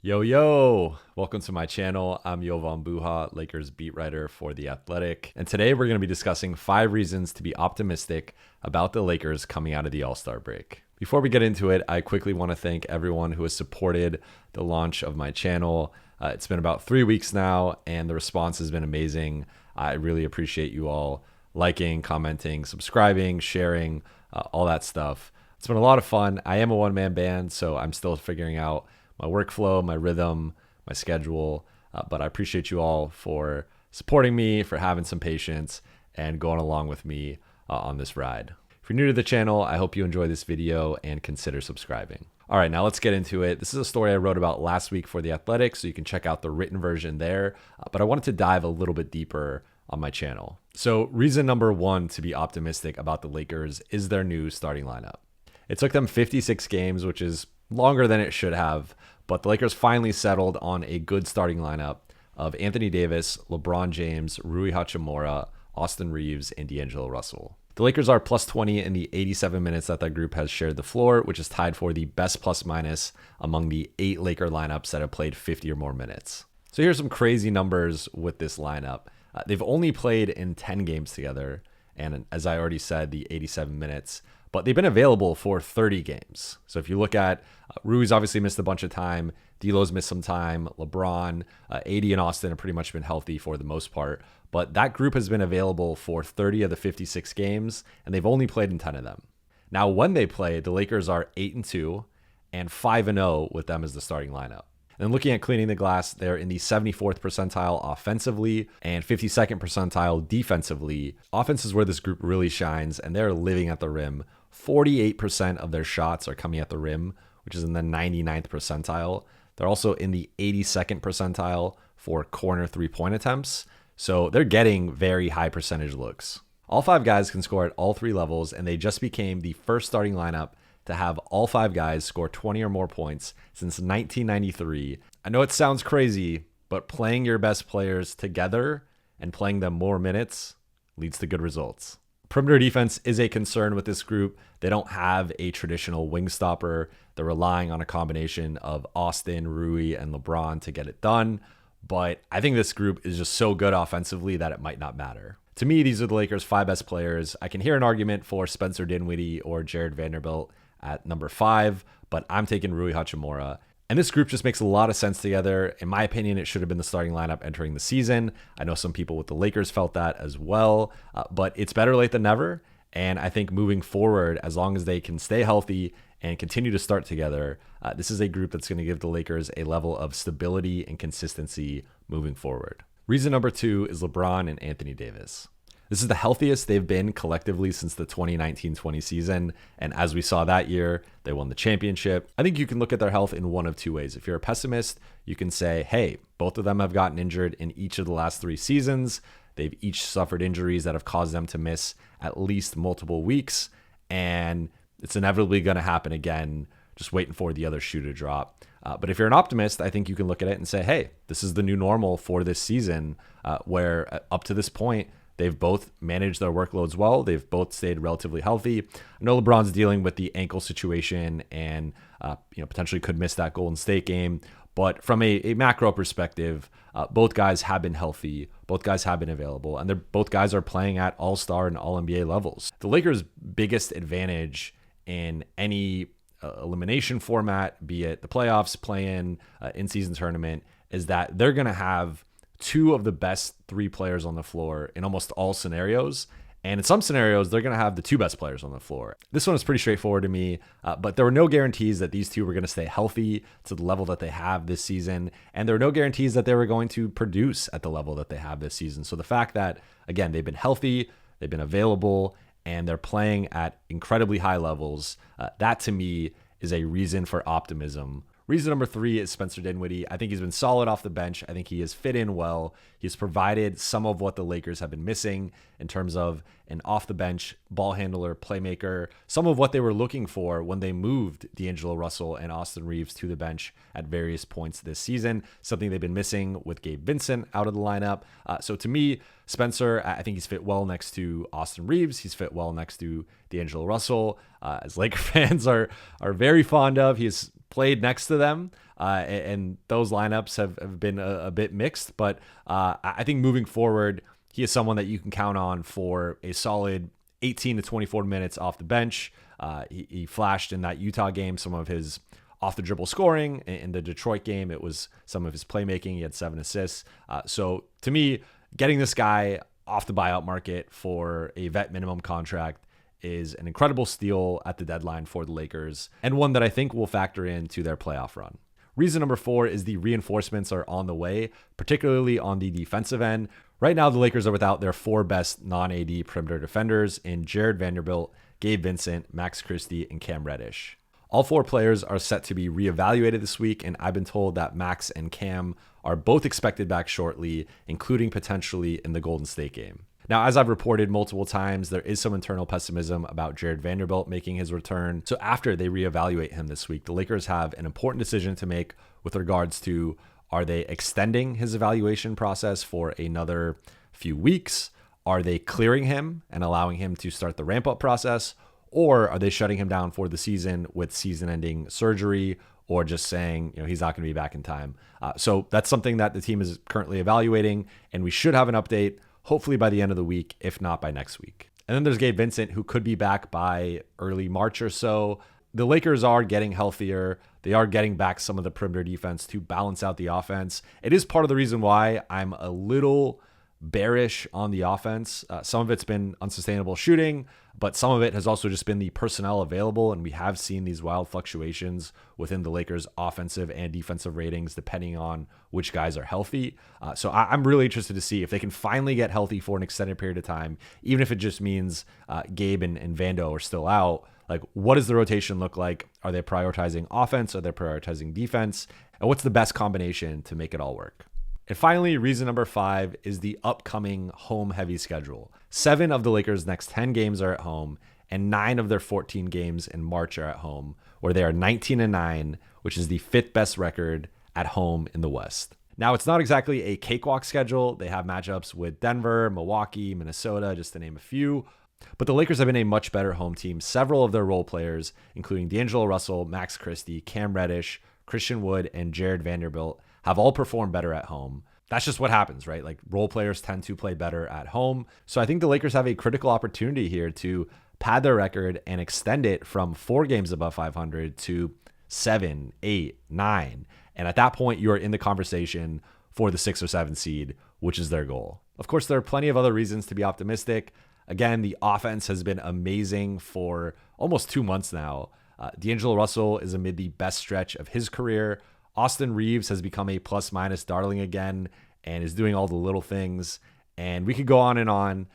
Yo, yo, welcome to my channel. I'm Yovan Buha, Lakers beat writer for The Athletic. And today we're going to be discussing 5 reasons to be optimistic about the Lakers coming out of the All-Star break. Before we get into it, I quickly want to thank everyone who has supported the launch of my channel. It's been about 3 weeks now, and the response has been amazing. I really appreciate you all liking, commenting, subscribing, sharing, all that stuff. It's been a lot of fun. I am a one-man band, so I'm still figuring out my workflow, my rhythm, my schedule. But I appreciate you all for supporting me, for having some patience, and going along with me on this ride. If you're new to the channel, I hope you enjoy this video and consider subscribing. All right, now let's get into it. This is a story I wrote about last week for The Athletic, so you can check out the written version there. But I wanted to dive a little bit deeper on my channel. So reason number 1 to be optimistic about the Lakers is their new starting lineup. It took them 56 games, which is longer than it should have, but the Lakers finally settled on a good starting lineup of Anthony Davis, LeBron James, Rui Hachimura, Austin Reeves, and D'Angelo Russell. The Lakers are plus 20 in the 87 minutes that group has shared the floor, which is tied for the best plus minus among the 8 Laker lineups that have played 50 or more minutes. So here's some crazy numbers with this lineup. They've only played in 10 games together, and as I already said, the 87 minutes, but they've been available for 30 games. So if you look at Rui's obviously missed a bunch of time, D'Lo's missed some time, LeBron, AD and Austin have pretty much been healthy for the most part, but that group has been available for 30 of the 56 games, and they've only played in 10 of them. Now, when they play, the Lakers are 8-2 and 5-0 with them as the starting lineup. And looking at cleaning the glass, they're in the 74th percentile offensively and 52nd percentile defensively. Offense is where this group really shines, and they're living at the rim. 48% of their shots are coming at the rim, which is in the 99th percentile. They're also in the 82nd percentile for corner three-point attempts. So they're getting very high percentage looks. All 5 guys can score at all 3 levels, and they just became the first starting lineup to have all 5 guys score 20 or more points since 1993. I know it sounds crazy, but playing your best players together and playing them more minutes leads to good results. Perimeter defense is a concern with this group. They don't have a traditional wing stopper. They're relying on a combination of Austin, Rui, and LeBron to get it done. But I think this group is just so good offensively that it might not matter. To me, these are the Lakers' 5 best players. I can hear an argument for Spencer Dinwiddie or Jared Vanderbilt at number 5, but I'm taking Rui Hachimura. And this group just makes a lot of sense together. In my opinion, it should have been the starting lineup entering the season. I know some people with the Lakers felt that as well, but it's better late than never. And I think moving forward, as long as they can stay healthy and continue to start together, this is a group that's going to give the Lakers a level of stability and consistency moving forward. Reason number 2 is LeBron and Anthony Davis. This is the healthiest they've been collectively since the 2019-20 season. And as we saw that year, they won the championship. I think you can look at their health in one of 2 ways. If you're a pessimist, you can say, hey, both of them have gotten injured in each of the last 3 seasons. They've each suffered injuries that have caused them to miss at least multiple weeks. And it's inevitably going to happen again, just waiting for the other shoe to drop. But if you're an optimist, I think you can look at it and say, hey, this is the new normal for this season, where up to this point, they've both managed their workloads well. They've both stayed relatively healthy. I know LeBron's dealing with the ankle situation and potentially could miss that Golden State game. But from a macro perspective, both guys have been healthy. Both guys have been available. And both guys are playing at all-star and all-NBA levels. The Lakers' biggest advantage in any elimination format, be it the playoffs, play-in, in-season tournament, is that they're going to have 2 of the best 3 players on the floor in almost all scenarios. And in some scenarios, they're going to have the 2 best players on the floor. This one is pretty straightforward to me, but there were no guarantees that these 2 were going to stay healthy to the level that they have this season. And there were no guarantees that they were going to produce at the level that they have this season. So the fact that, again, they've been healthy, they've been available, and they're playing at incredibly high levels, that to me is a reason for optimism. Reason number 3 is Spencer Dinwiddie. I think he's been solid off the bench. I think he has fit in well. He's provided some of what the Lakers have been missing in terms of an off-the-bench ball handler, playmaker, some of what they were looking for when they moved D'Angelo Russell and Austin Reeves to the bench at various points this season, something they've been missing with Gabe Vincent out of the lineup. So to me, Spencer, I think he's fit well next to Austin Reeves. He's fit well next to D'Angelo Russell, as Laker fans are very fond of. He's played next to them, and those lineups have been a bit mixed. But I think moving forward, he is someone that you can count on for a solid 18 to 24 minutes off the bench. He flashed in that Utah game some of his off the dribble scoring. In the Detroit game, it was some of his playmaking. He had 7 assists. So to me, getting this guy off the buyout market for a vet minimum contract is an incredible steal at the deadline for the Lakers, and one that I think will factor into their playoff run. Reason number 4 is the reinforcements are on the way, particularly on the defensive end. Right now, the Lakers are without their 4 best non-AD perimeter defenders in Jared Vanderbilt, Gabe Vincent, Max Christie, and Cam Reddish. All 4 players are set to be reevaluated this week, and I've been told that Max and Cam are both expected back shortly, including potentially in the Golden State game. Now, as I've reported multiple times, there is some internal pessimism about Jared Vanderbilt making his return. So after they reevaluate him this week, the Lakers have an important decision to make with regards to, are they extending his evaluation process for another few weeks? Are they clearing him and allowing him to start the ramp-up process? Or are they shutting him down for the season with season-ending surgery, or just saying, he's not going to be back in time? So that's something that the team is currently evaluating, and we should have an update hopefully by the end of the week, if not by next week. And then there's Gabe Vincent, who could be back by early March or so. The Lakers are getting healthier. They are getting back some of the perimeter defense to balance out the offense. It is part of the reason why I'm a little bearish on the offense. Some of it's been unsustainable shooting, but some of it has also just been the personnel available, and we have seen these wild fluctuations within the Lakers' offensive and defensive ratings depending on which guys are healthy. So I'm really interested to see if they can finally get healthy for an extended period of time, even if it just means Gabe and Vando are still out. Like, what does the rotation look like? Are they prioritizing offense? Are they prioritizing defense? And what's the best combination to make it all work? And finally, reason number 5 is the upcoming home-heavy schedule. 7 of the Lakers' next 10 games are at home, and 9 of their 14 games in March are at home, where they are 19-9, which is the 5th best record at home in the West. Now, it's not exactly a cakewalk schedule. They have matchups with Denver, Milwaukee, Minnesota, just to name a few. But the Lakers have been a much better home team. Several of their role players, including D'Angelo Russell, Max Christie, Cam Reddish, Christian Wood, and Jared Vanderbilt, have all performed better at home. That's just what happens, right? Like, role players tend to play better at home. So I think the Lakers have a critical opportunity here to pad their record and extend it from 4 games above 500 to 7, 8, 9. And at that point, you are in the conversation for the 6 or 7 seed, which is their goal. Of course, there are plenty of other reasons to be optimistic. Again, the offense has been amazing for almost 2 months now. D'Angelo Russell is amid the best stretch of his career. Austin Reeves has become a plus-minus darling again and is doing all the little things. And we could go on and on,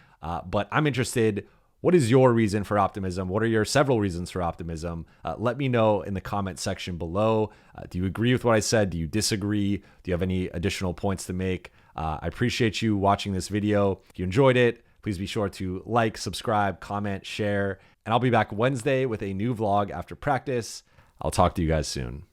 but I'm interested. What is your reason for optimism? What are your several reasons for optimism? Let me know in the comment section below. Do you agree with what I said? Do you disagree? Do you have any additional points to make? I appreciate you watching this video. If you enjoyed it, please be sure to like, subscribe, comment, share. And I'll be back Wednesday with a new vlog after practice. I'll talk to you guys soon.